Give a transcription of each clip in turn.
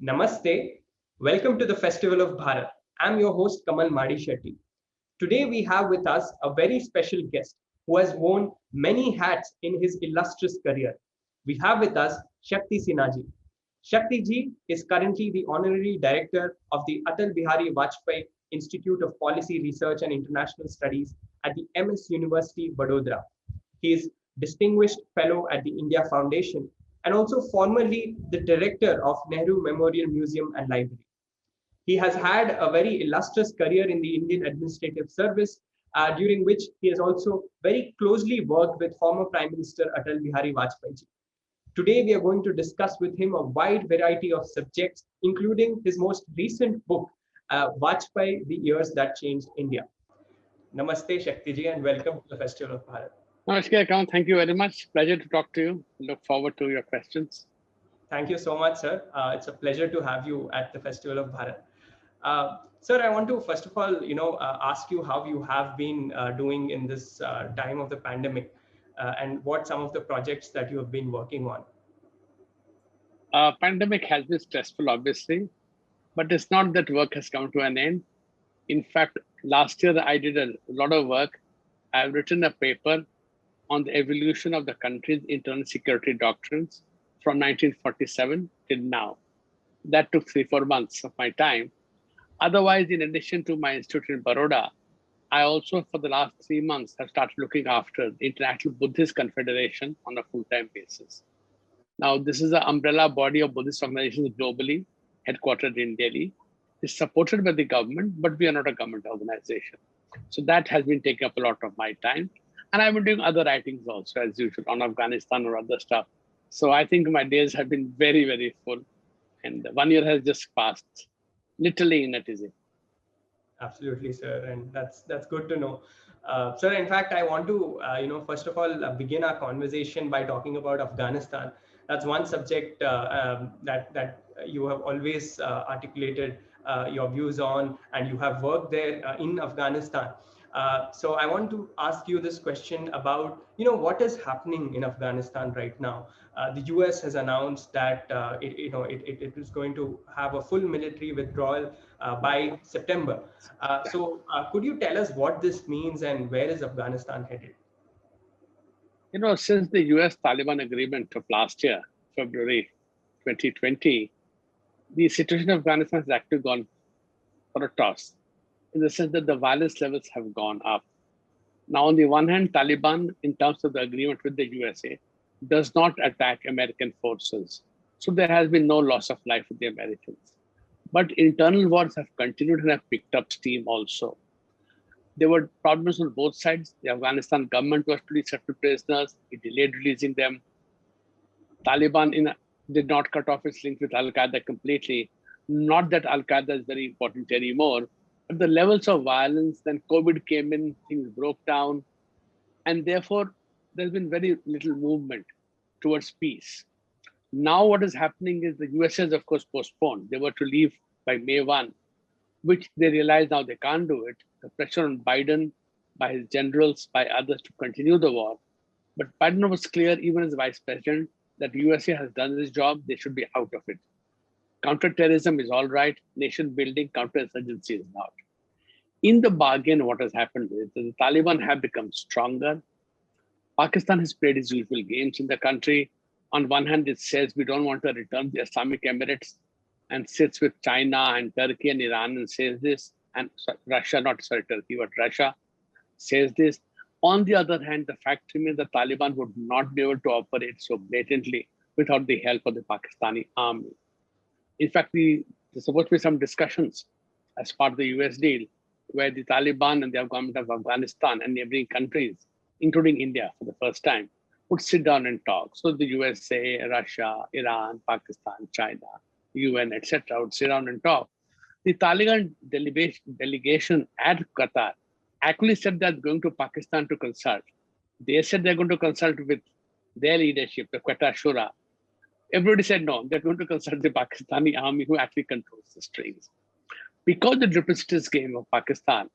Namaste. Welcome to the Festival of Bharat. I'm your host Kamal Madi Shetty. Today we have with us a very special guest who has worn many hats in his illustrious career. We have with us Shakti Sinha ji. Shakti ji is currently the Honorary Director of the Atal Bihari Vajpayee Institute of Policy Research and International Studies at the MS University, Vadodara. He is Distinguished Fellow at the India Foundation and also formerly the Director of Nehru Memorial Museum and Library. He has had a very illustrious career in the Indian Administrative Service, during which he has also very closely worked with former Prime Minister Atal Bihari Vajpayee. Today, we are going to discuss with him a wide variety of subjects, including his most recent book, Vajpayee, The Years That Changed India. Namaste, Shakti ji, and welcome to the Festival of Bharat. Namaskar, Kamal. Thank you very much. Pleasure to talk to you. Look forward to your questions. Thank you so much, sir. It's a pleasure to have you at the Festival of Bharat. Sir, I want to first of all, ask you how you have been doing in this time of the pandemic, and what some of the projects that you have been working on. Pandemic has been stressful, obviously, but it's not that work has come to an end. In fact, last year I did a lot of work. I've written a paper on the evolution of the country's internal security doctrines from 1947 till now. That took 3-4 months of my time. Otherwise, in addition to my institute in Baroda, I also, for the last 3 months, have started looking after the International Buddhist Confederation on a full-time basis. Now, this is an umbrella body of Buddhist organizations globally, headquartered in Delhi. It's supported by the government, but we are not a government organization. So that has been taking up a lot of my time. And I've been doing other writings also, as usual, on Afghanistan or other stuff. So I think my days have been very, very full. And 1 year has just passed, literally in a tizzy. Absolutely, sir, and that's good to know. Sir, in fact, I want to, first of all, begin our conversation by talking about Afghanistan. That's one subject that you have always articulated your views on, and you have worked there in Afghanistan. So I want to ask you this question about, what is happening in Afghanistan right now. The US has announced that it is going to have a full military withdrawal by September. So could you tell us what this means and where is Afghanistan headed? Since the US-Taliban agreement of last year, February 2020, the situation of Afghanistan has actually gone for a toss, in the sense that the violence levels have gone up. Now, on the one hand, Taliban, in terms of the agreement with the USA, does not attack American forces. So there has been no loss of life with the Americans. But internal wars have continued and have picked up steam also. There were problems on both sides. The Afghanistan government was to release certain prisoners. It delayed releasing them. Taliban did not cut off its link with Al-Qaeda completely. Not that Al-Qaeda is very important anymore, but the levels of violence, then COVID came in, things broke down. And therefore, there's been very little movement towards peace. Now what is happening is the USA has, of course, postponed. They were to leave by May 1, which they realize now they can't do it. The pressure on Biden, by his generals, by others to continue the war. But Biden was clear, even as vice president, that the USA has done this job, they should be out of it. Counterterrorism is all right, nation building, counterinsurgency is not. In the bargain, what has happened is that the Taliban have become stronger. Pakistan has played its usual games in the country. On one hand, it says we don't want to return the Islamic Emirates, and sits with China and Turkey and Iran and says this, and Russia, not sorry, Turkey, but Russia says this. On the other hand, the fact remains the Taliban would not be able to operate so blatantly without the help of the Pakistani army. In fact, there's supposed to be some discussions as part of the US deal, where the Taliban and the government of Afghanistan and neighboring countries, including India for the first time, would sit down and talk. So the USA, Russia, Iran, Pakistan, China, UN, etc., would sit down and talk. The Taliban delegation at Qatar actually said they're going to Pakistan to consult. They said they're going to consult with their leadership, the Quetta Shura. Everybody said no, they're going to consult the Pakistani army who actually controls the strings. Because the duplicitous game of Pakistan,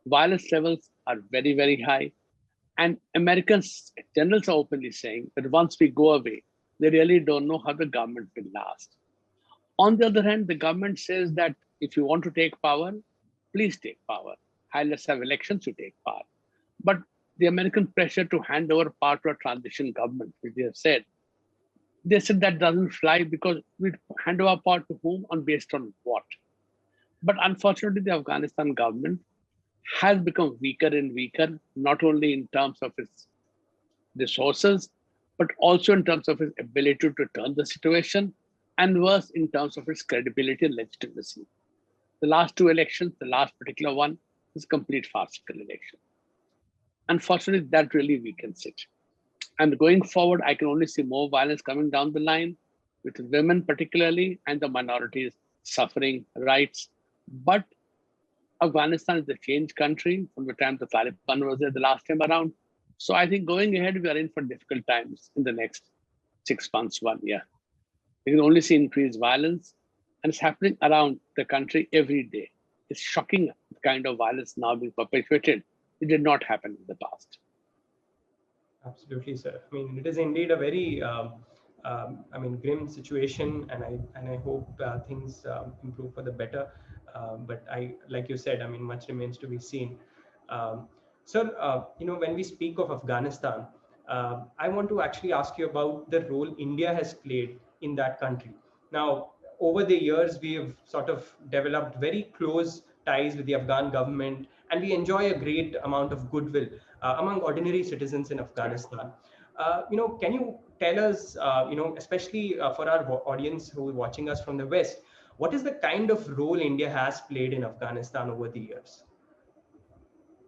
violence levels are very, very high. And Americans, generals are openly saying that once we go away, they really don't know how the government will last. On the other hand, the government says that if you want to take power, please take power. Let's have elections to take power. But the American pressure to hand over power to a transition government, which they said that doesn't fly because we hand over power to whom and based on what. But unfortunately, the Afghanistan government has become weaker and weaker, not only in terms of its resources, but also in terms of its ability to turn the situation, and worse, in terms of its credibility and legitimacy. The last two elections, the last particular one, is a complete farcical election. Unfortunately, that really weakens it. And going forward, I can only see more violence coming down the line, with women particularly and the minorities suffering rights. But Afghanistan is a changed country from the time the Taliban was there the last time around. So I think going ahead, we are in for difficult times in the next 6 months, 1 year. We can only see increased violence, and it's happening around the country every day. It's shocking the kind of violence now being perpetuated. It did not happen in the past. Absolutely, sir. I mean, it is indeed a very, grim situation, and I hope things improve for the better. But like you said, I mean, much remains to be seen. Sir, when we speak of Afghanistan, I want to actually ask you about the role India has played in that country. Now, over the years, we have sort of developed very close ties with the Afghan government, and we enjoy a great amount of goodwill among ordinary citizens in Afghanistan. Can you tell us, especially for our audience who are watching us from the West, what is the kind of role India has played in Afghanistan over the years?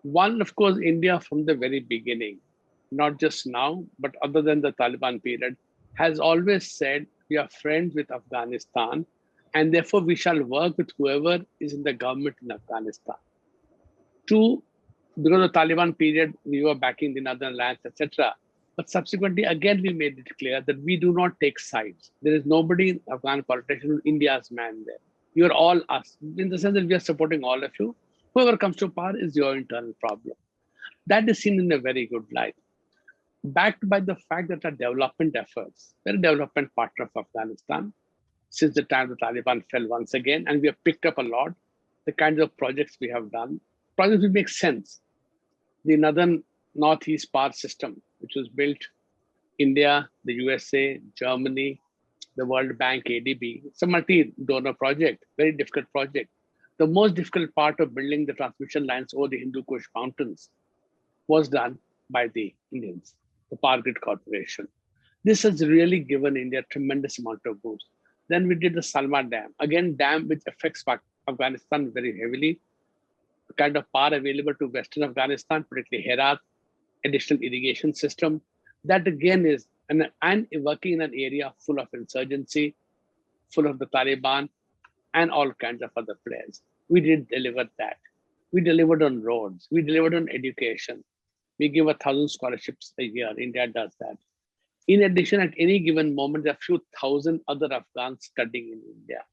One, of course, India from the very beginning, not just now, but other than the Taliban period, has always said we are friends with Afghanistan, and therefore we shall work with whoever is in the government in Afghanistan. Two, because of the Taliban period, we were backing the northern lands, etc. But subsequently, again, we made it clear that we do not take sides. There is nobody in Afghan politician who's India's man there. You are all us, in the sense that we are supporting all of you. Whoever comes to power is your internal problem. That is seen in a very good light, backed by the fact that our development efforts, we're a development partner of Afghanistan since the time the Taliban fell once again, and we have picked up a lot. The kinds of projects we have done, projects which make sense. The Northern Northeast Power System, which was built India, the USA, Germany, the World Bank, ADB. It's a multi-donor project, very difficult project. The most difficult part of building the transmission lines over the Hindu Kush Mountains was done by the Indians, the Power Grid Corporation. This has really given India a tremendous amount of boost. Then we did the Salma Dam, again, dam which affects Afghanistan very heavily. The kind of power available to Western Afghanistan, particularly Herat, additional irrigation system. That again is and working in an area full of insurgency, full of the Taliban, and all kinds of other players. We did deliver that. We delivered on roads. We delivered on education. We give 1,000 scholarships a year. India does that. In addition, at any given moment, there are a few thousand other Afghans studying in India.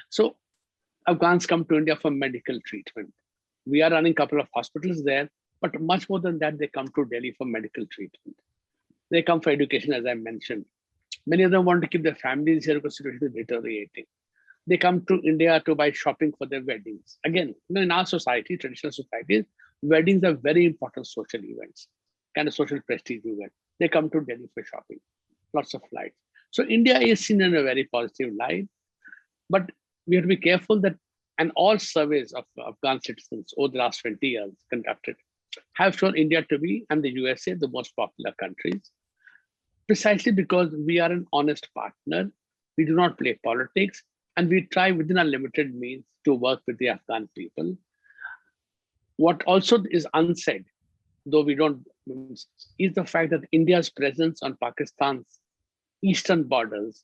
So Afghans come to India for medical treatment. We are running a couple of hospitals there, but much more than that, they come to Delhi for medical treatment. They come for education, as I mentioned. Many of them want to keep their families here because the situation is deteriorating. They come to India to buy shopping for their weddings. Again, in our society, traditional societies, weddings are very important social events, kind of social prestige event. They come to Delhi for shopping, lots of flights. So India is seen in a very positive light, but we have to be careful that, and all surveys of Afghan citizens over the last 20 years conducted have shown India to be, and the USA, the most popular countries, precisely because we are an honest partner. We do not play politics, and we try within our limited means to work with the Afghan people. What also is unsaid, though we don't, is the fact that India's presence on Pakistan's eastern borders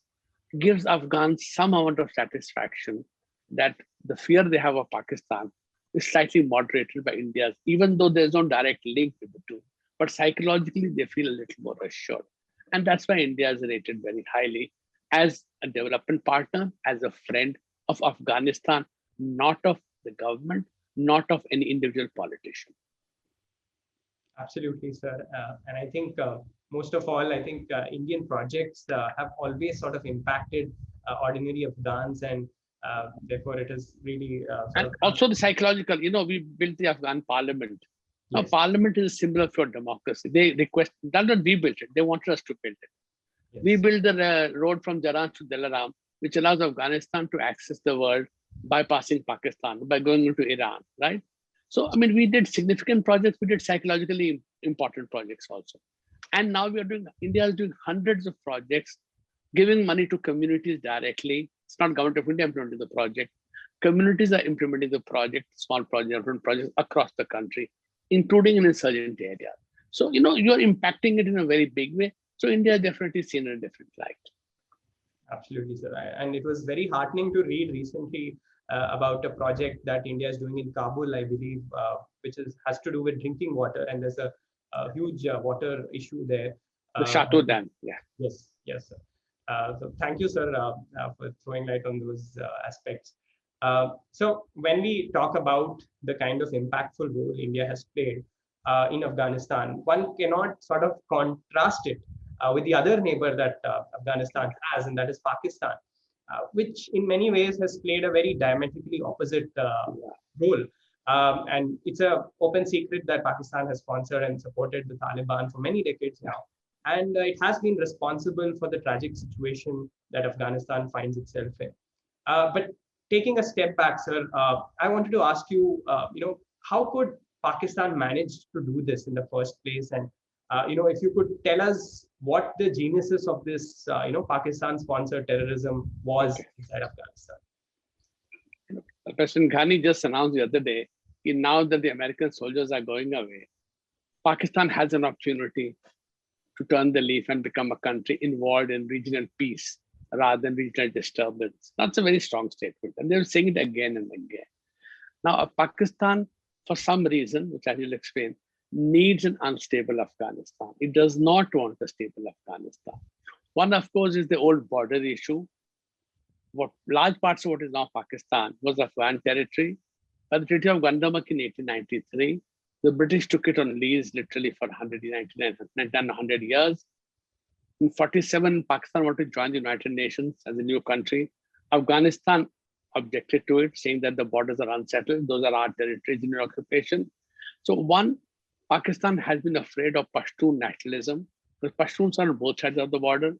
gives Afghans some amount of satisfaction that the fear they have of Pakistan is slightly moderated by India's, even though there's no direct link with the two. But psychologically, they feel a little more assured. And that's why India is rated very highly as a development partner, as a friend of Afghanistan, not of the government, not of any individual politician. Absolutely, sir. And I think most of all, I think Indian projects have always sort of impacted ordinary Afghans, and therefore it is really sort And of also the psychological, we built the Afghan parliament. Now, yes, parliament is a symbol of your democracy. They request, that's not we built it. They wanted us to build it. We yes, built the road from Jaran to Dalaram, which allows Afghanistan to access the world bypassing Pakistan, by going into Iran, right? So, I mean, we did significant projects. We did psychologically important projects also. And now India is doing hundreds of projects, giving money to communities directly. It's not government of India implementing the project. Communities are implementing the project, small projects, different projects across the country, including in insurgent areas. So, you're impacting it in a very big way. So India is definitely seen in a different light. absolutely, sir. And it was very heartening to read recently about a project that India is doing in Kabul, I believe, which has to do with drinking water, and there's a huge water issue there. The Chateau Dam, yeah. Yes, yes, sir. So thank you, sir, for throwing light on those aspects. So when we talk about the kind of impactful role India has played in Afghanistan, one cannot sort of contrast it with the other neighbor that Afghanistan has, and that is Pakistan, which in many ways has played a very diametrically opposite role. And it's an open secret that Pakistan has sponsored and supported the Taliban for many decades now. And it has been responsible for the tragic situation that Afghanistan finds itself in. But taking a step back, sir, I wanted to ask you, how could Pakistan manage to do this in the first place? And, if you could tell us what the genesis of this, Pakistan-sponsored terrorism was inside Afghanistan. President Ghani just announced the other day, now that the American soldiers are going away, Pakistan has an opportunity to turn the leaf and become a country involved in regional peace rather than regional disturbance. That's a very strong statement. And they're saying it again and again. Now, Pakistan, for some reason, which I will explain, needs an unstable Afghanistan. It does not want a stable Afghanistan. One, of course, is the old border issue. What large parts of what is now Pakistan was Afghan territory. By the Treaty of Gandamak in 1893, the British took it on lease literally for 100 years. In 47, Pakistan wanted to join the United Nations as a new country. Afghanistan objected to it, saying that the borders are unsettled. Those are our territories in occupation. So one, Pakistan has been afraid of Pashtun nationalism, because Pashtuns are on both sides of the border.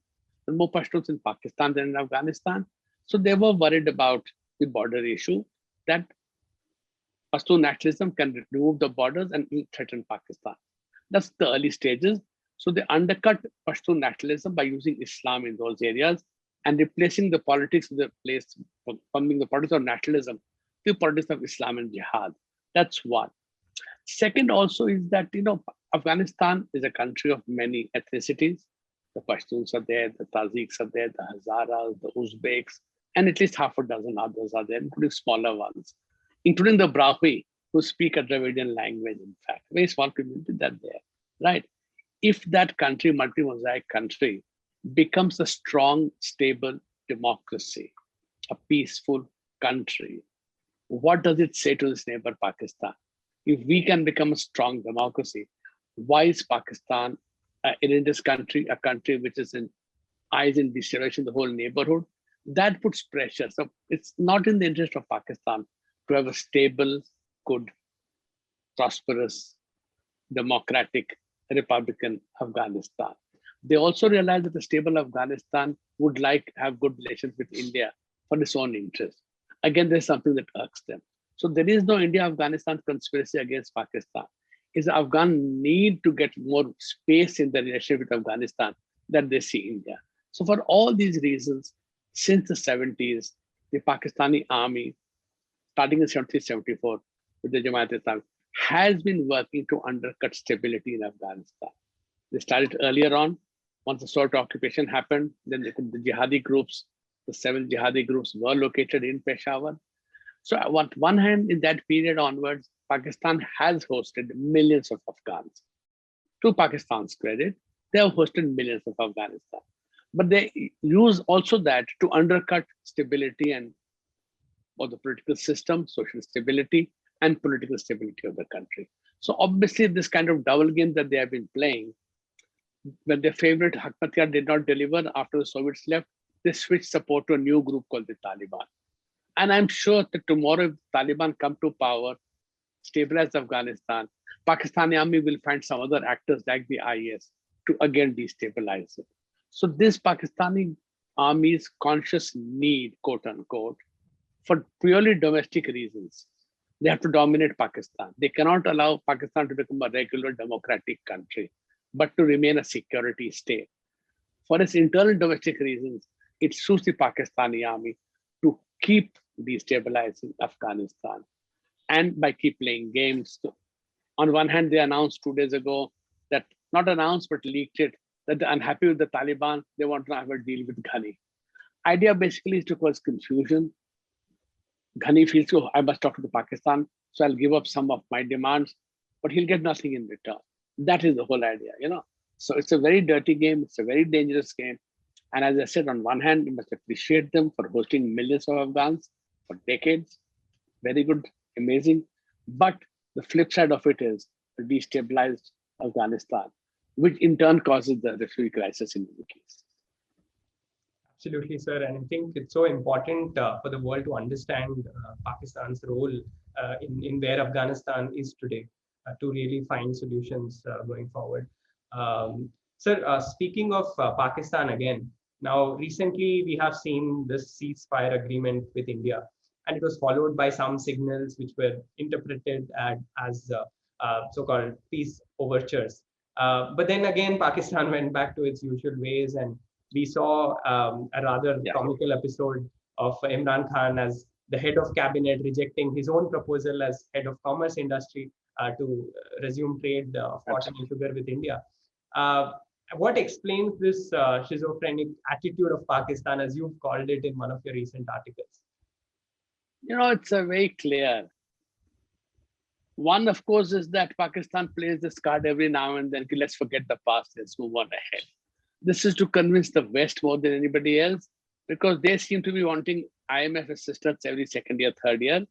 There are more Pashtuns in Pakistan than in Afghanistan. So they were worried about the border issue, that Pashtun nationalism can remove the borders and threaten Pakistan. That's the early stages. So they undercut Pashtun nationalism by using Islam in those areas and replacing the politics of the place, from the politics of nationalism to the politics of Islam and jihad. That's one. Second also is that, Afghanistan is a country of many ethnicities. The Pashtuns are there, the Tajiks are there, the Hazaras, the Uzbeks, and at least half a dozen others are there, including smaller ones, including the Brahmi, who speak a Dravidian language, in fact. Very small community that there, right? If that country, multi-mosaic country, becomes a strong, stable democracy, a peaceful country, what does it say to this neighbor, Pakistan? If we can become a strong democracy, why is Pakistan in this country, a country which is in eyes in deceleration, the whole neighborhood? That puts pressure. So it's not in the interest of Pakistan to have a stable, good, prosperous, democratic, Republican Afghanistan. They also realize that a stable Afghanistan would have good relations with India for its own interest. Again, there's something that irks them. So there is no India-Afghanistan conspiracy against Pakistan. It's the Afghan need to get more space in the relationship with Afghanistan that they see India. So for all these reasons, since the 70s, the Pakistani army, starting in 73-74 with the Jamaat-e-Islami, has been working to undercut stability in Afghanistan. They started earlier on. Once the Soviet occupation happened, then the jihadi groups, the 7 jihadi groups were located in Peshawar. So on one hand, in that period onwards, Pakistan has hosted millions of Afghans. To Pakistan's credit, they have hosted millions of Afghanistan. But they use also that to undercut stability of the political system, social stability, and political stability of the country. So obviously, this kind of double game that they have been playing, when their favorite Hakmatyar did not deliver after the Soviets left, they switched support to a new group called the Taliban. And I'm sure that tomorrow, if the Taliban come to power, stabilize Afghanistan, Pakistani army will find some other actors like the IS to again destabilize it. So this Pakistani army's conscious need, quote unquote, for purely domestic reasons, they have to dominate Pakistan. They cannot allow Pakistan to become a regular democratic country, but to remain a security state. For its internal domestic reasons, it suits the Pakistani army to keep destabilizing Afghanistan and by keep playing games. So on one hand, they announced 2 days ago that, not announced, but leaked it, that they're unhappy with the Taliban. They want to have a deal with Ghani. Idea basically is to cause confusion. Ghani feels, oh, I must talk to the Pakistan, so I'll give up some of my demands, but he'll get nothing in return. That is the whole idea, you know. So it's a very dirty game. It's a very dangerous game. And as I said, on one hand, you must appreciate them for hosting millions of Afghans for decades. Very good, amazing. But the flip side of it is a destabilized Afghanistan, which in turn causes the refugee crisis in the Middle East. Absolutely, sir. And I think it's so important for the world to understand Pakistan's role in where Afghanistan is today to really find solutions going forward. Sir, speaking of Pakistan again, now recently we have seen this ceasefire agreement with India, and it was followed by some signals which were interpreted as so-called peace overtures. But then again, Pakistan went back to its usual ways, and we saw a rather comical episode of Imran Khan as the head of cabinet rejecting his own proposal as head of commerce industry to resume trade of cotton and sugar with India. What explains this schizophrenic attitude of Pakistan, as you've called it in one of your recent articles? You know, it's a very clear. One, of course, is that Pakistan plays this card every now and then. Okay, let's forget the past, let's move on ahead. This is to convince the West more than anybody else, because they seem to be wanting IMF assistance every second year, third year.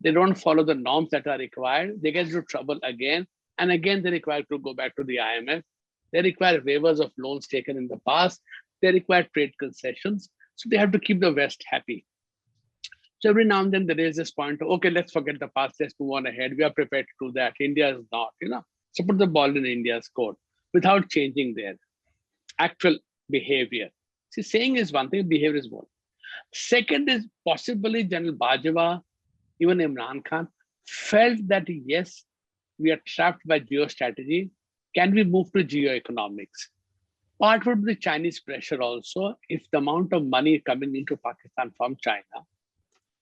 They don't follow the norms that are required. They get into trouble again. And again, they're required to go back to the IMF. They require waivers of loans taken in the past. They require trade concessions. So they have to keep the West happy. So every now and then there is this point of, okay, let's forget the past, let's move on ahead. We are prepared to do that. India is not, you know. So put the ball in India's court without changing their actual behavior. See, saying is one thing, behavior is one. Second is possibly General Bajwa, even Imran Khan, felt that yes, we are trapped by geostrategy. Can we move to geoeconomics? Part would be the Chinese pressure also. If the amount of money coming into Pakistan from China,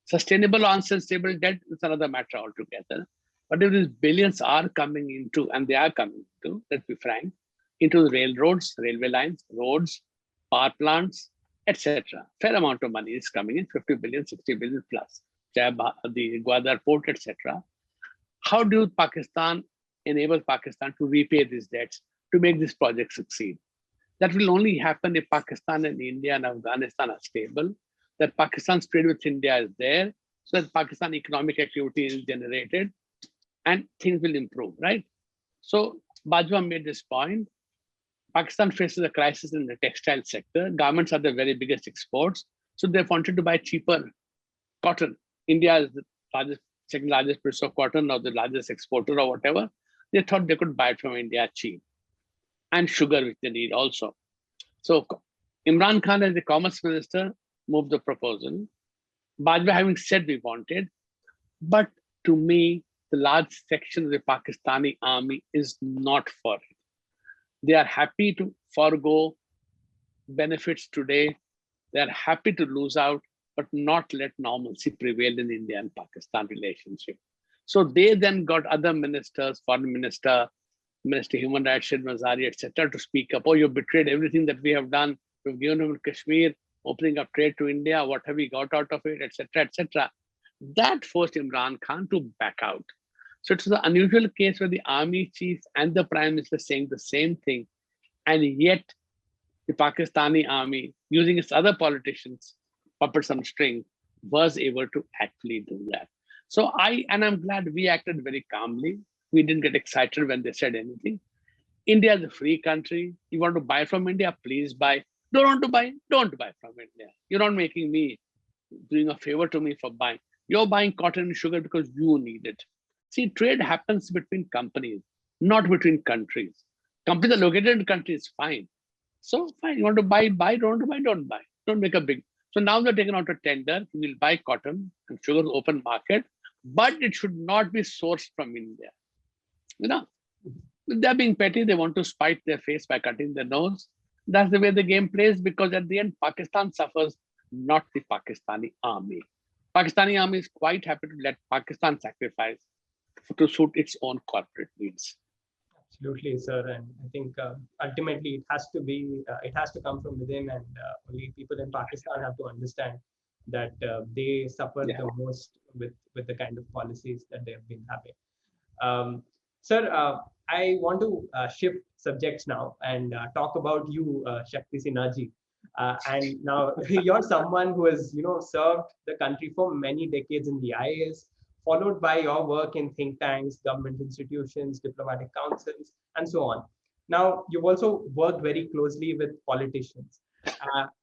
sustainable or unsustainable debt is another matter altogether. But if these billions are coming into, and they are coming into, let's be frank, into the railroads, railway lines, roads, power plants, etc. Fair amount of money is coming in, 50 billion, 60 billion plus, the Gwadar port, etc. How do Pakistan enable Pakistan to repay these debts to make this project succeed? That will only happen if Pakistan and India and Afghanistan are stable, that Pakistan's trade with India is there, so that Pakistan economic activity is generated and things will improve, right? So Bajwa made this point. Pakistan faces a crisis in the textile sector. Garments are the very biggest exports. So they wanted to buy cheaper cotton. India is the largest, second largest producer of cotton, or the largest exporter or whatever. They thought they could buy it from India cheap. And sugar, which they need also. So Imran Khan, as the commerce minister, moved the proposal. Bajwa having said we wanted, but to me, the large section of the Pakistani army is not for it. They are happy to forego benefits today. They are happy to lose out, but not let normalcy prevail in India and Pakistan relationship. So they then got other ministers, foreign minister, Minister of Human Rights, Shid Mazari, etc., to speak up. Oh, you betrayed everything that we have done. We've given them Kashmir, opening up trade to India. What have we got out of it, etc., etc. That forced Imran Khan to back out. So it's an unusual case where the army chief and the prime minister saying the same thing, and yet the Pakistani army, using its other politicians, puppets on string, was able to actually do that. So I'm glad we acted very calmly. We didn't get excited when they said anything. India is a free country. You want to buy from India, please buy. Don't want to buy? Don't buy from India. You're not making me doing a favor to me for buying. You're buying cotton and sugar because you need it. See, trade happens between companies, not between countries. Companies are located in countries, fine. So fine, you want to buy, buy, don't want to buy, don't buy. Don't make a big. So now they're taken out a tender. We will buy cotton and sugar open market, but it should not be sourced from India. You know, they're being petty. They want to spite their face by cutting their nose. That's the way the game plays, because at the end, Pakistan suffers, not the Pakistani army. Pakistani army is quite happy to let Pakistan sacrifice to suit its own corporate needs. Absolutely, sir. And I think ultimately it has to come from within, and only people in Pakistan have to understand that they suffer the most with the kind of policies that they have been having. Sir, I want to shift subjects now and talk about you, Shakti Sinha ji. And now you're someone who has, served the country for many decades in the IAS, followed by your work in think tanks, government institutions, diplomatic councils, and so on. Now, you've also worked very closely with politicians,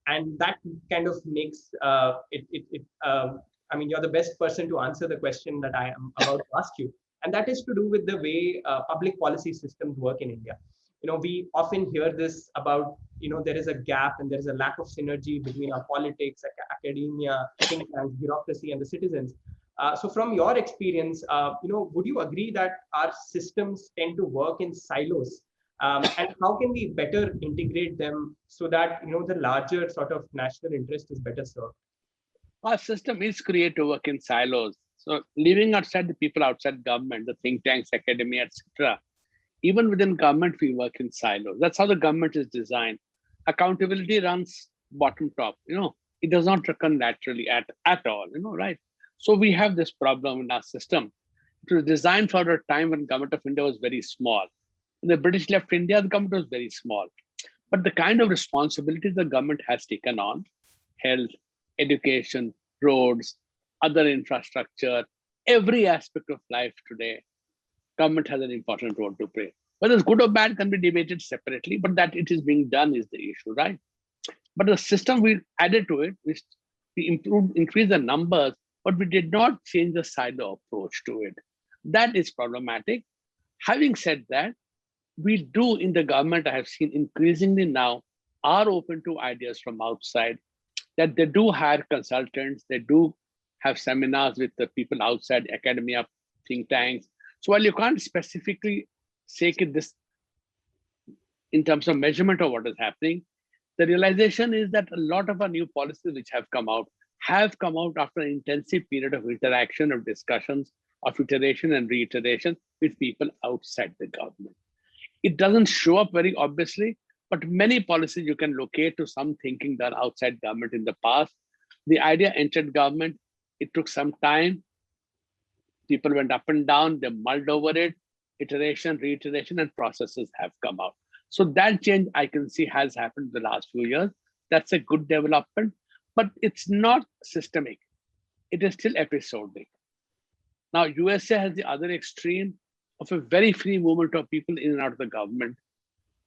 and that kind of makes I mean, you're the best person to answer the question that I am about to ask you, and that is to do with the way public policy systems work in India. We often hear this about, there is a gap and there is a lack of synergy between our politics, academia, think tanks, bureaucracy, and the citizens. So from your experience, would you agree that our systems tend to work in silos? And how can we better integrate them so that, the larger sort of national interest is better served? Our system is created to work in silos. So leaving outside the people outside government, the think tanks, academia, etc., even within government, we work in silos. That's how the government is designed. Accountability runs bottom top. It does not occur naturally at all. Right? So we have this problem in our system. It was designed for a time when government of India was very small. When the British left India, the government was very small. But the kind of responsibilities the government has taken on, health, education, roads, other infrastructure, every aspect of life today, government has an important role to play. Whether it's good or bad can be debated separately, but that it is being done is the issue, right? But the system we added to it, we improved, increased the numbers, but we did not change the silo approach to it. That is problematic. Having said that, we do in the government, I have seen increasingly now, are open to ideas from outside, that they do hire consultants, they do have seminars with the people outside academia, think tanks. So while you can't specifically say this in terms of measurement of what is happening, the realization is that a lot of our new policies which have come out after an intensive period of interaction, of discussions, of iteration and reiteration with people outside the government. It doesn't show up very obviously, but many policies you can locate to some thinking done outside government in the past. The idea entered government, it took some time. People went up and down, they mulled over it, iteration, reiteration, and processes have come out. So that change I can see has happened in the last few years. That's a good development, but it's not systemic. It is still episodic. Now, USA has the other extreme of a very free movement of people in and out of the government.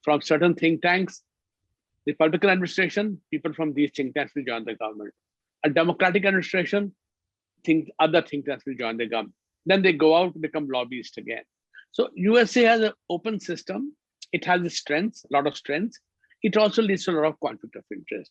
From certain think tanks, the Republican administration, people from these think tanks will join the government. A Democratic administration, other think tanks will join the government. Then they go out and become lobbyists again. So USA has an open system. It has its strengths, a lot of strengths. It also leads to a lot of conflict of interest.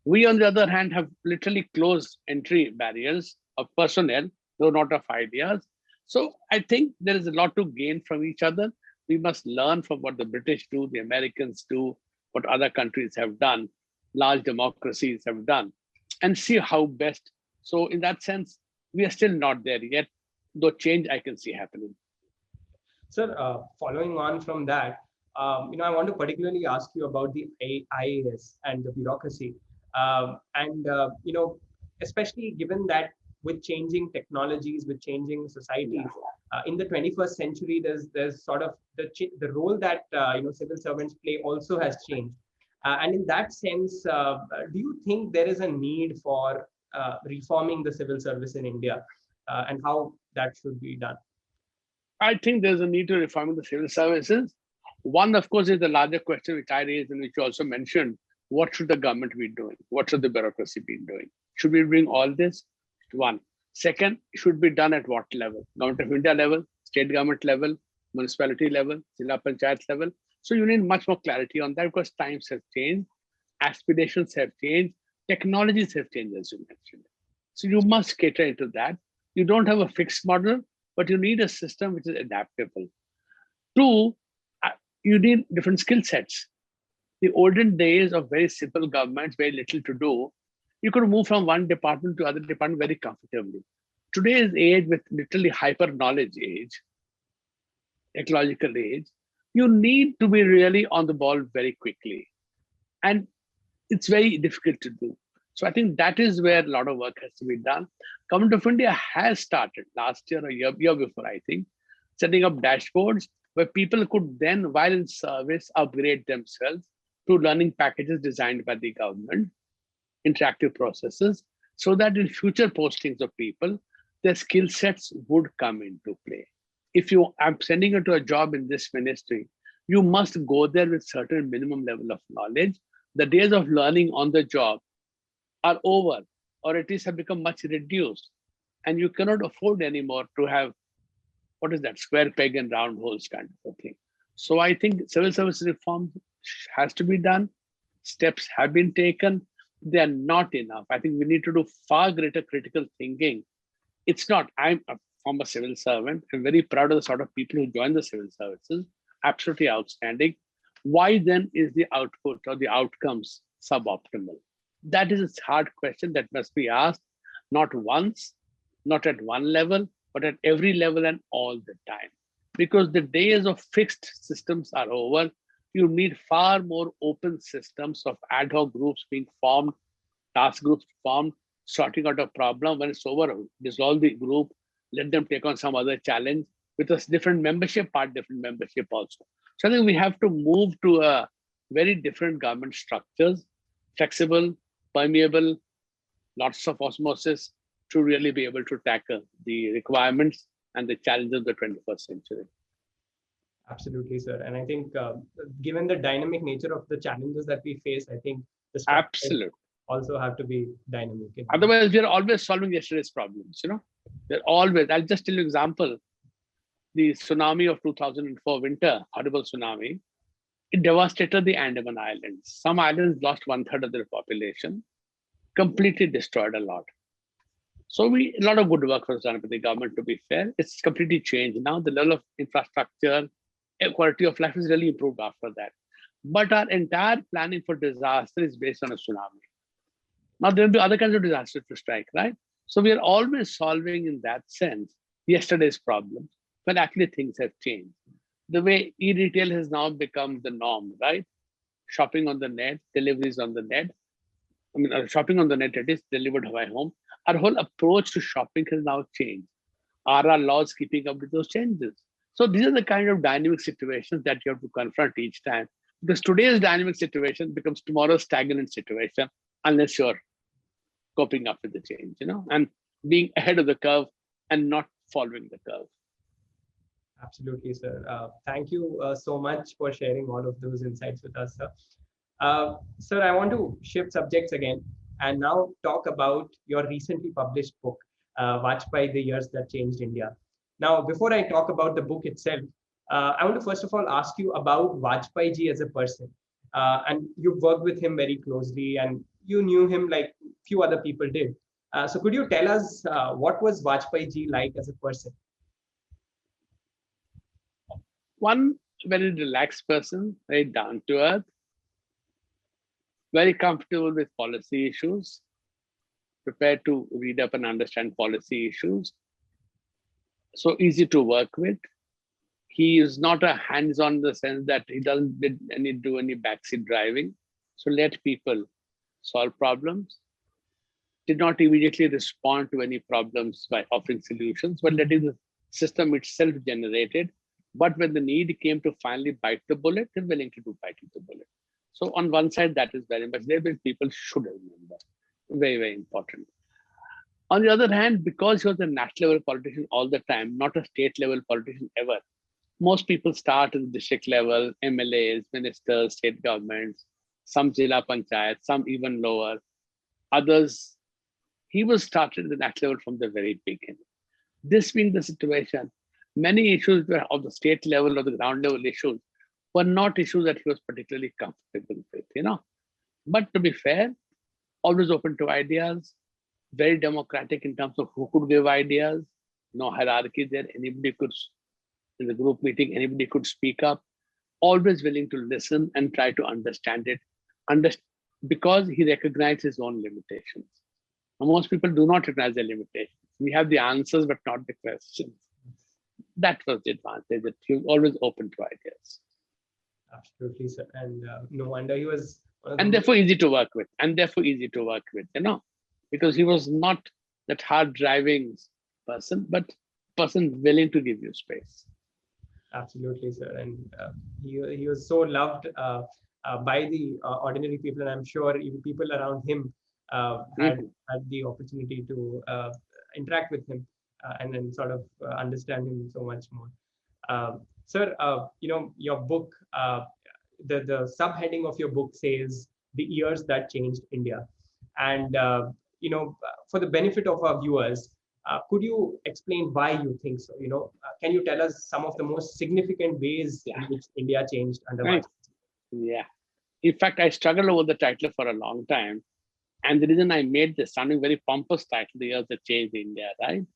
We, on the other hand, have literally closed entry barriers of personnel, though not of ideas. So I think there is a lot to gain from each other. We must learn from what the British do, the Americans do, what other countries have done, large democracies have done, and see how best. So in that sense, we are still not there yet, though change I can see happening. Sir, following on from that, I want to particularly ask you about the IAS and the bureaucracy. Especially given that with changing technologies, with changing societies, in the 21st century, there's sort of the role that civil servants play also has changed. And in that sense, do you think there is a need for reforming the civil service in India, and how that should be done? I think there's a need to reform the civil services. One, of course, is the larger question which I raised and which you also mentioned, What should the government be doing? What should the bureaucracy be doing? Should we bring all this? One. Second, it should be done at what level? Government of India level, state government level, municipality level, Zilla Panchayat level. So you need much more clarity on that because times have changed, aspirations have changed, technologies have changed, as you mentioned. So you must cater into that. You don't have a fixed model, but you need a system which is adaptable. Two, you need different skill sets. The olden days of very simple governments, very little to do, you could move from one department to other department very comfortably. Today's age, with literally hyper knowledge age, ecological age, you need to be really on the ball very quickly. And it's very difficult to do. So I think that is where a lot of work has to be done. Government of India has started last year or year before, I think, setting up dashboards where people could then, while in service, upgrade themselves to learning packages designed by the government, interactive processes, so that in future postings of people, their skill sets would come into play. If I'm sending you to a job in this ministry, you must go there with certain minimum level of knowledge. The days of learning on the job are over, or at least have become much reduced. And you cannot afford anymore to have, what is that, square peg and round holes kind of a thing. So I think civil service reform has to be done. Steps have been taken. They are not enough. I think we need to do far greater critical thinking. It's not, I'm a former civil servant. I'm very proud of the sort of people who join the civil services. Absolutely outstanding. Why then is the output or the outcomes suboptimal? That is a hard question that must be asked, not once, not at one level, but at every level and all the time. Because the days of fixed systems are over. You need far more open systems of ad hoc groups being formed, task groups formed, sorting out a problem. When it's over, dissolve the group, let them take on some other challenge with a different membership also. So I think we have to move to a very different government structures, flexible, permeable, lots of osmosis to really be able to tackle the requirements and the challenges of the 21st century. Absolutely, sir. And I think given the dynamic nature of the challenges that we face, I think the structures also have to be dynamic. Otherwise, we are always solving yesterday's problems. They're always. I'll just tell you an example. The tsunami of 2004 winter, horrible tsunami, it devastated the Andaman Islands. Some islands lost 1/3 of their population, completely destroyed a lot. So a lot of good work was done by the government, to be fair. It's completely changed now. The level of infrastructure, quality of life is really improved after that. But our entire planning for disaster is based on a tsunami. Now there will be other kinds of disasters to strike, right? So we are always solving in that sense yesterday's problems, but actually things have changed. The way e-retail has now become the norm, right? Shopping on the net, deliveries on the net. Shopping on the net, it is delivered by home. Our whole approach to shopping has now changed. Are our laws keeping up with those changes? So these are the kind of dynamic situations that you have to confront each time. Because today's dynamic situation becomes tomorrow's stagnant situation unless you're coping up with the change, and being ahead of the curve and not following the curve. Absolutely, sir. Thank you so much for sharing all of those insights with us, sir. Sir, I want to shift subjects again and now talk about your recently published book, Vajpayee, The Years That Changed India. Now, before I talk about the book itself, I want to first of all ask you about Vajpayee ji as a person. And you've worked with him very closely and you knew him like few other people did. So could you tell us what was Vajpayee ji like as a person? One very relaxed person, very down to earth, very comfortable with policy issues, prepared to read up and understand policy issues. So easy to work with. He is not a hands-on in the sense that he doesn't do any backseat driving. So let people solve problems. Did not immediately respond to any problems by offering solutions, but letting the system itself generate it. But when the need came to finally bite the bullet, they're willing to do biting the bullet. So on one side, that is very much there, but people should remember. Very, very important. On the other hand, because he was a national level politician all the time, not a state level politician ever, most people start at the district level, MLAs, ministers, state governments, some Jila Panchayat, some even lower. Others, he was started at the national level from the very beginning. This being the situation, many issues were of the state level or the ground level issues were not issues that he was particularly comfortable with. But to be fair, always open to ideas, very democratic in terms of who could give ideas, no hierarchy there. Anybody could, in the group meeting, anybody could speak up, always willing to listen and try to understand it, because he recognized his own limitations. Most people do not recognize their limitations. We have the answers, but not the questions. That was the advantage, that he was always open to ideas. Absolutely, sir. And no wonder he was. And therefore easy to work with. Because he was not that hard driving person, but person willing to give you space. Absolutely, sir. And he was so loved by the ordinary people, and I'm sure even people around him had the opportunity to interact with him and then sort of understand him so much more. Sir, your book, the subheading of your book says "The Years That Changed India," and for the benefit of our viewers, could you explain why you think so? Can you tell us some of the most significant ways in which India changed under Vajpayee? Yeah. In fact, I struggled over the title for a long time. And the reason I made this sounding very pompous title, "The Years That Changed India," right?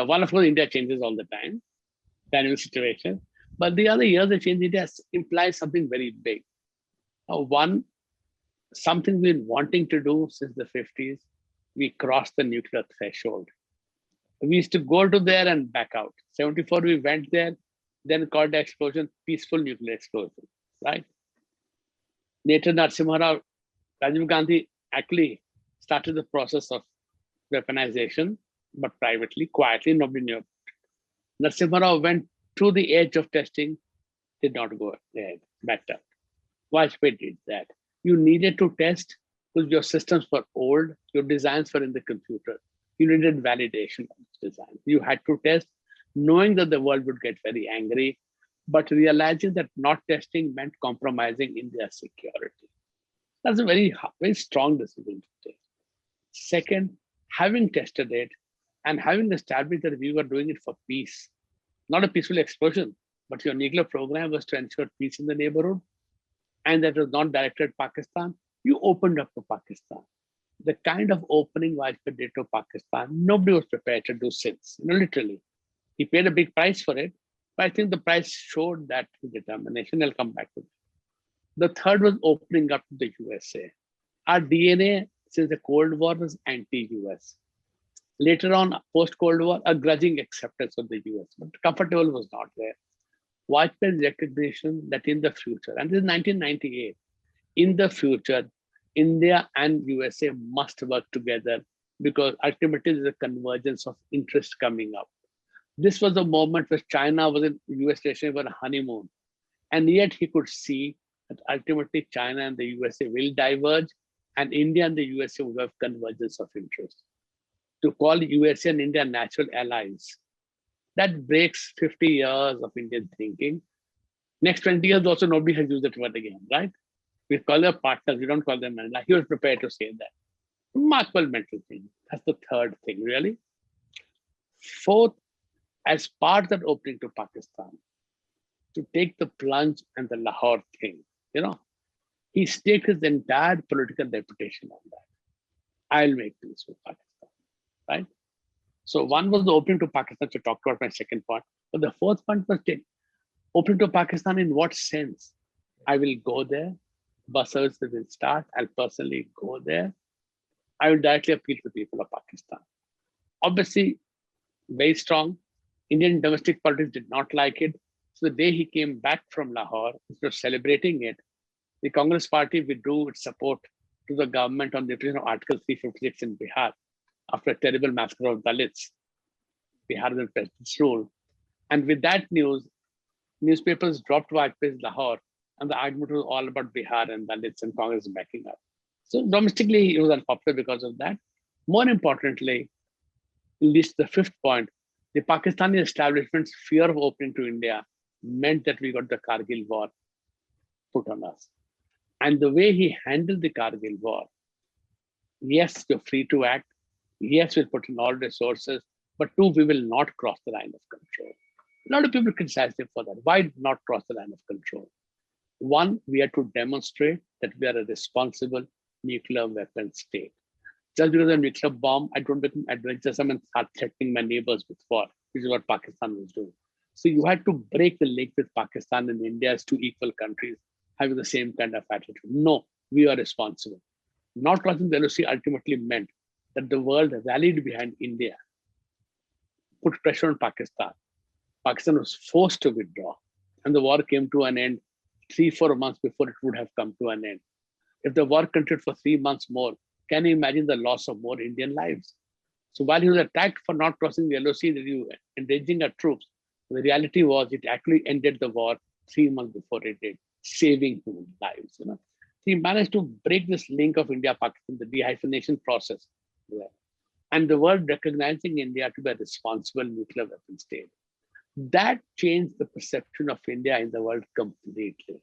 One, of course, India changes all the time, dynamic situation. But the other years that changed India implies something very big. One, something we've been wanting to do since the 50s, we crossed the nuclear threshold. We used to go to there and back out. 74, we went there, then called the explosion, peaceful nuclear explosion, right? Later, Narasimha Rao, Rajiv Gandhi actually started the process of weaponization, but privately, quietly, nobody knew. Narasimha Rao went to the edge of testing, did not go ahead, backed up. Vajpayee did that. You needed to test because your systems were old, your designs were in the computer. You needed validation of design. You had to test, knowing that the world would get very angry, but realizing that not testing meant compromising India's security. That's a very, very strong decision to take. Second, having tested it and having established that we were doing it for peace, not a peaceful explosion, but your nuclear program was to ensure peace in the neighborhood, and that was not directed at Pakistan, you opened up to Pakistan. The kind of opening Vajpayee did to Pakistan, nobody was prepared to do since, literally. He paid a big price for it, but I think the price showed that determination. I'll come back to that. The third was opening up to the USA. Our DNA since the Cold War was anti-US. Later on, post-Cold War, a grudging acceptance of the US, but comfortable was not there. Vajpayee's recognition that in the future, and this is 1998, in the future, India and USA must work together because ultimately there's a convergence of interest coming up. This was a moment where China was in US relations for a honeymoon. And yet he could see that ultimately China and the USA will diverge and India and the USA will have convergence of interest. To call USA and India natural allies, that breaks 50 years of Indian thinking. Next 20 years also nobody has used that word again, right? We call them partners, we don't call them allies. He was prepared to say that. Remarkable mental thing. That's the third thing, really. Fourth, as part of that opening to Pakistan, to take the plunge and the Lahore thing, he staked his entire political reputation on that. I'll make peace with Pakistan, right? So one was the opening to Pakistan, to talk about my second point. But the fourth point was opening to Pakistan in what sense? I will go there, bus service will start, I'll personally go there. I will directly appeal to the people of Pakistan. Obviously, very strong. Indian domestic politics did not like it. So the day he came back from Lahore, instead of celebrating it, the Congress party withdrew its support to the government on the implementation of Article 356 in Bihar after a terrible massacre of Dalits. Bihar was president's rule. And with that news, newspapers dropped Vajpayee's Lahore, and the argument was all about Bihar and Dalits and Congress backing up. So domestically, he was unpopular because of that. More importantly, at least the fifth point, the Pakistani establishment's fear of opening to India meant that we got the Kargil war put on us. And the way he handled the Kargil war, yes, you're free to act. Yes, we'll put in all resources, but two, we will not cross the line of control. A lot of people criticize him for that. Why not cross the line of control? One, we have to demonstrate that we are a responsible nuclear weapon state. Just because of a nuclear bomb, I don't become adventuresome and start threatening my neighbors with war, which is what Pakistan was doing. So you had to break the link with Pakistan and India as two equal countries having the same kind of attitude. No, we are responsible. Not crossing the LOC ultimately meant that the world rallied behind India, put pressure on Pakistan. Pakistan was forced to withdraw, and the war came to an end 3-4 months before it would have come to an end. If the war continued for 3 months more, can you imagine the loss of more Indian lives? So while he was attacked for not crossing the LOC and engaging our troops, the reality was it actually ended the war 3 months before it did, saving human lives. So he managed to break this link of India-Pakistan, the dehyphenation process, and the world recognizing India to be a responsible nuclear weapon state. That changed the perception of India in the world completely.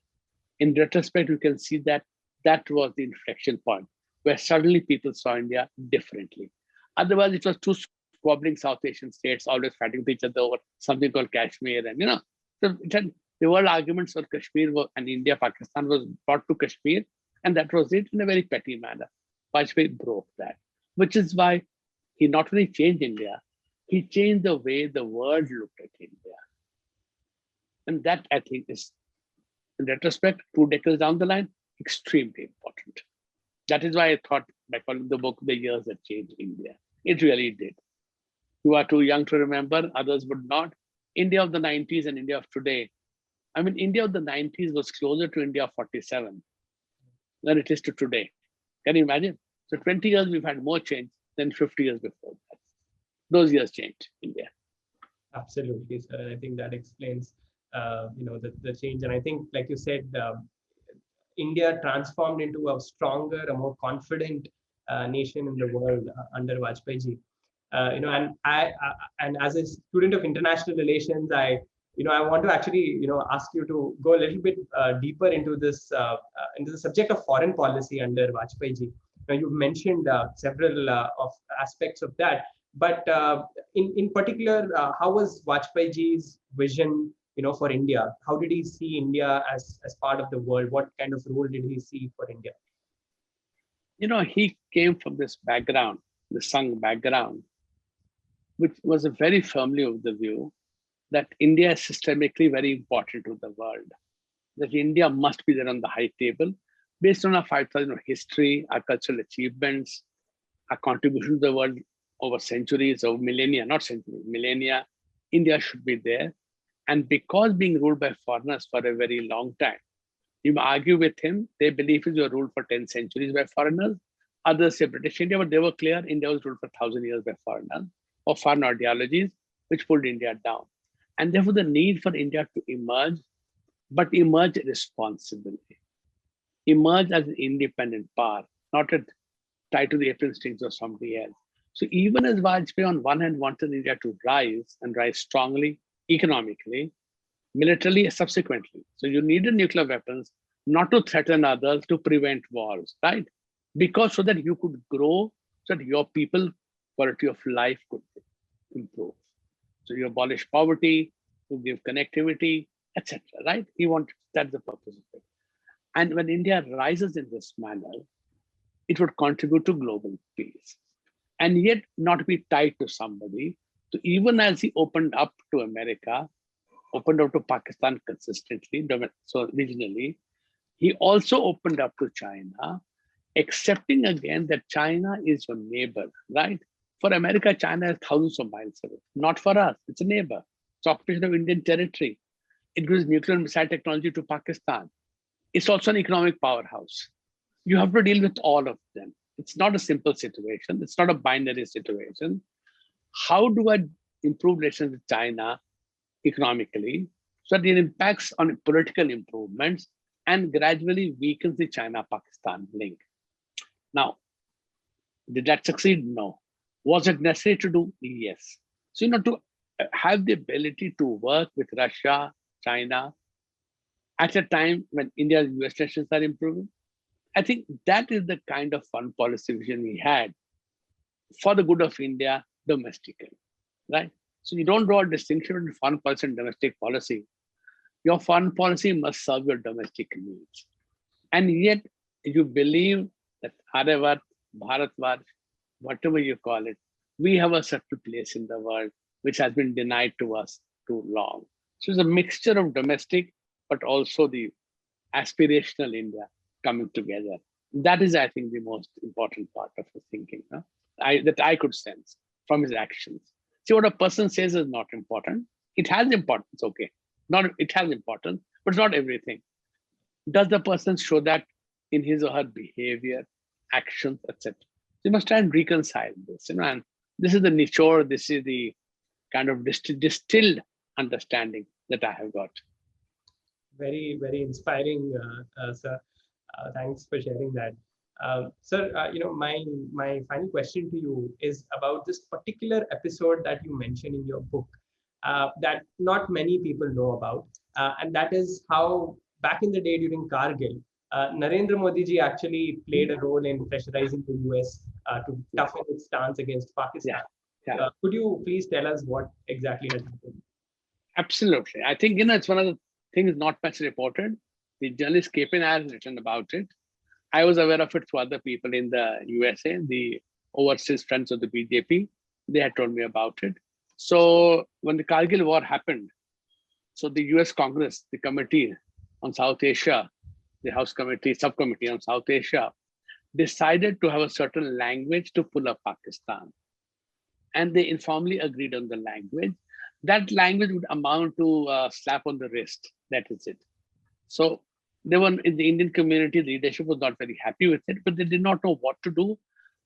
In retrospect, you can see that that was the inflection point where suddenly people saw India differently. Otherwise, it was two squabbling South Asian states always fighting with each other over something called Kashmir. And, so the world arguments for Kashmir and India, Pakistan was brought to Kashmir, and that was it in a very petty manner. Vajpayee broke that, which is why he not only changed India, he changed the way the world looked at India. And that, I think, is, in retrospect, 2 decades down the line, extremely important. That is why I thought, by calling the book The Years That Changed India. It really did. You are too young to remember, others would not. India of the 90s and India of today. I mean, India of the 90s was closer to India of 47 than it is to today. Can you imagine? So 20 years, we've had more change than 50 years before that. Those years changed India. Absolutely, sir. And I think that explains, the change. And I think, like you said, India transformed into a stronger, a more confident nation in the world under Vajpayee ji. And as a student of international relations, I want to actually, ask you to go a little bit deeper into into the subject of foreign policy under Vajpayee ji. You've mentioned several of aspects of that, but in particular, how was Vajpayee ji's vision, for India? How did he see India as part of the world? What kind of role did he see for India? He came from this background, the Sangh background, which was a very firmly of the view that India is systemically very important to the world, that India must be there on the high table based on our 5,000 history, our cultural achievements, our contribution to the world over centuries, over millennia, not centuries, millennia. India should be there. And because being ruled by foreigners for a very long time, you may argue with him, their belief is you were ruled for 10 centuries by foreigners. Others say British India, but they were clear India was ruled for 1,000 years by foreigners or foreign ideologies, which pulled India down. And therefore, the need for India to emerge, but emerge responsibly, emerge as an independent power, not tied to the apron strings of somebody else. So even as Vajpayee on one hand wanted India to rise and rise strongly, economically, militarily, subsequently. So you needed nuclear weapons, not to threaten others, to prevent wars, right? Because so that you could grow, so that your people quality of life could improve. So you abolish poverty, you give connectivity, etc. Right? He wanted, that's the purpose of it. And when India rises in this manner, it would contribute to global peace. And yet not be tied to somebody. So even as he opened up to America, opened up to Pakistan consistently, so regionally, he also opened up to China, accepting again that China is your neighbor, right? For America, China is thousands of miles away. Not for us, it's a neighbor. It's occupation of Indian territory. It gives nuclear and missile technology to Pakistan. It's also an economic powerhouse. You have to deal with all of them. It's not a simple situation. It's not a binary situation. How do I improve relations with China economically so that it impacts on political improvements and gradually weakens the China-Pakistan link? Now, did that succeed? No. Was it necessary to do? Yes. So, to have the ability to work with Russia, China, at a time when India's US relations are improving, I think that is the kind of foreign policy vision we had for the good of India domestically, right? So you don't draw a distinction between foreign policy and domestic policy. Your foreign policy must serve your domestic needs. And yet you believe that Aryavat, Bharatvat, whatever you call it, we have a certain place in the world which has been denied to us too long. So it's a mixture of domestic, but also the aspirational India coming together. That is, I think, the most important part of his thinking, huh? That I could sense from his actions. See, what a person says is not important. It has importance, okay. Not it has importance, but it's not everything. Does the person show that in his or her behavior, actions, etc.? You must try and reconcile this, and this is the nichore, this is the kind of distilled understanding that I have got. Very, very inspiring, sir. Thanks for sharing that. Sir, my final question to you is about this particular episode that you mentioned in your book that not many people know about, and that is how back in the day during Kargil, Narendra Modi ji actually played a role in pressurizing the US to toughen its stance against Pakistan. Yeah, yeah. Could you please tell us what exactly had happened? Absolutely. I think it's one of the things not much reported. The journalist Kapin has written about it. I was aware of it through other people in the USA, the overseas friends of the BJP. They had told me about it. So when the Kargil war happened, so the US Congress, the committee on South Asia, the House committee, subcommittee on South Asia, decided to have a certain language to pull up Pakistan. And they informally agreed on the language. That language would amount to a slap on the wrist. That is it. So they were in the Indian community, the leadership was not very happy with it, but they did not know what to do.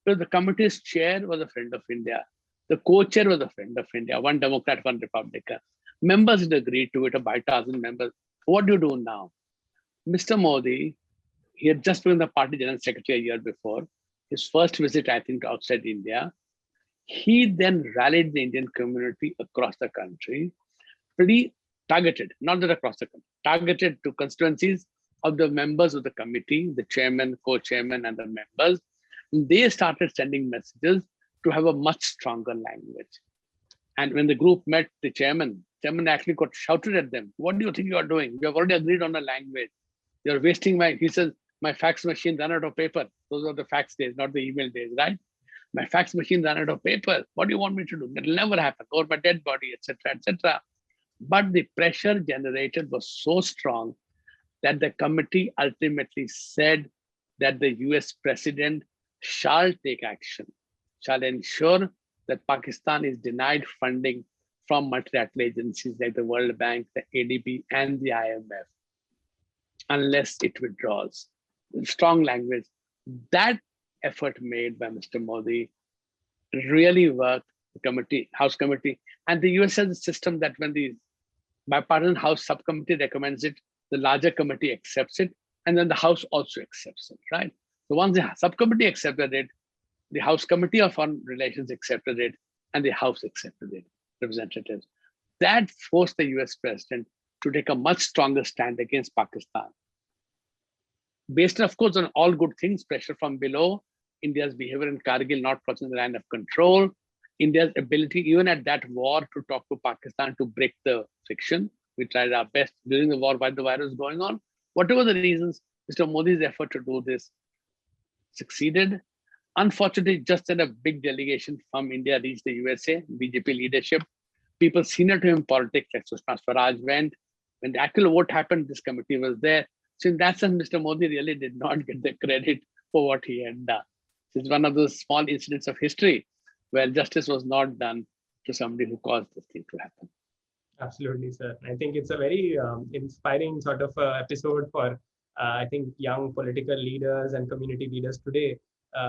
So the committee's chair was a friend of India. The co-chair was a friend of India, one Democrat, one Republican. Members had agreed to it, about 1,000 members. What do you do now? Mr. Modi, he had just been the party general secretary a year before, his first visit, I think, outside India. He then rallied the Indian community across the country, pretty targeted, not that across the country, targeted to constituencies of the members of the committee, the chairman, co-chairman, and the members. They started sending messages to have a much stronger language. And when the group met the chairman actually got shouted at them. What do you think you are doing? We have already agreed on a language. You're wasting he says, my fax machine ran out of paper. Those are the fax days, not the email days, right? My fax machine ran out of paper. What do you want me to do? That'll never happen. Or my dead body, etc., etc. But the pressure generated was so strong that the committee ultimately said that the US president shall take action, shall ensure that Pakistan is denied funding from multilateral agencies like the World Bank, the ADB, and the IMF, unless it withdraws. Strong language. That effort made by Mr. Modi really worked, the committee, House committee, and the US has a system that when the bipartisan House subcommittee recommends it, the larger committee accepts it, and then the House also accepts it, right? So once the subcommittee accepted it, the House Committee on Foreign Relations accepted it, and the House accepted it, representatives. That forced the US president to take a much stronger stand against Pakistan. Based, of course, on all good things, pressure from below, India's behavior in Kargil not crossing the line of control, India's ability, even at that war, to talk to Pakistan to break the friction. We tried our best during the war while the virus was going on. Whatever the reasons, Mr. Modi's effort to do this succeeded. Unfortunately, just then a big delegation from India reached the USA, BJP leadership. People senior to him in politics, like Sushma Swaraj, went. When the actual vote happened, this committee was there. So in that sense, Mr. Modi really did not get the credit for what he had done. It's one of those small incidents of history where justice was not done to somebody who caused this thing to happen. Absolutely, sir. I think it's a very inspiring sort of episode for, I think, young political leaders and community leaders today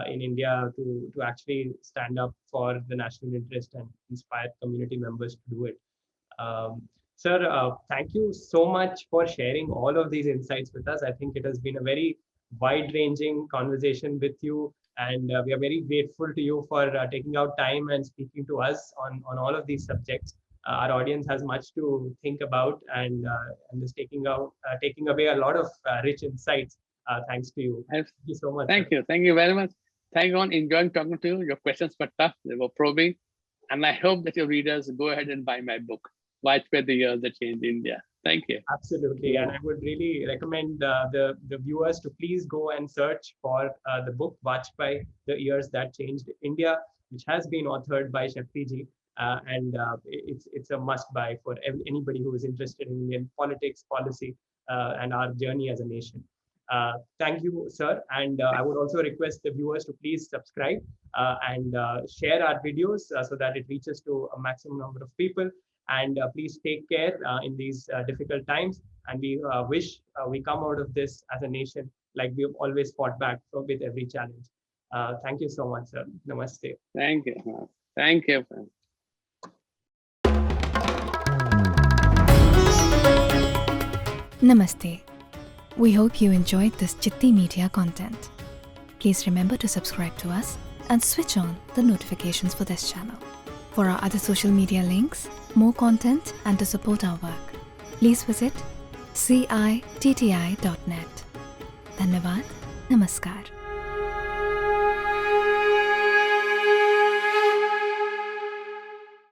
in India to actually stand up for the national interest and inspire community members to do it. Sir, thank you so much for sharing all of these insights with us. I think it has been a very wide-ranging conversation with you, and we are very grateful to you for taking out time and speaking to us on all of these subjects. Our audience has much to think about and is taking away a lot of rich insights thanks to you. I've- Thank you so much. Thank you. Thank you very much. Thank you. Enjoying talking to you. Your questions were tough. They were probing. And I hope that your readers go ahead and buy my book, Vajpayee, the Years That Changed India. Thank you. Absolutely, and I would really recommend the viewers to please go and search for the book Vajpayee, The Years That Changed India, which has been authored by Shakti ji, and it's a must buy for anybody who is interested in Indian politics, policy, and our journey as a nation. Thank you, sir, and I would also request the viewers to please subscribe and share our videos so that it reaches to a maximum number of people. And please take care in these difficult times. And we wish we come out of this as a nation like we've always fought back with every challenge. Thank you so much, sir. Namaste. Thank you. Thank you. Namaste. We hope you enjoyed this Citti Media content. Please remember to subscribe to us and switch on the notifications for this channel. For our other social media links, more content, and to support our work, please visit citti.net. Dhanyavad. Namaskar.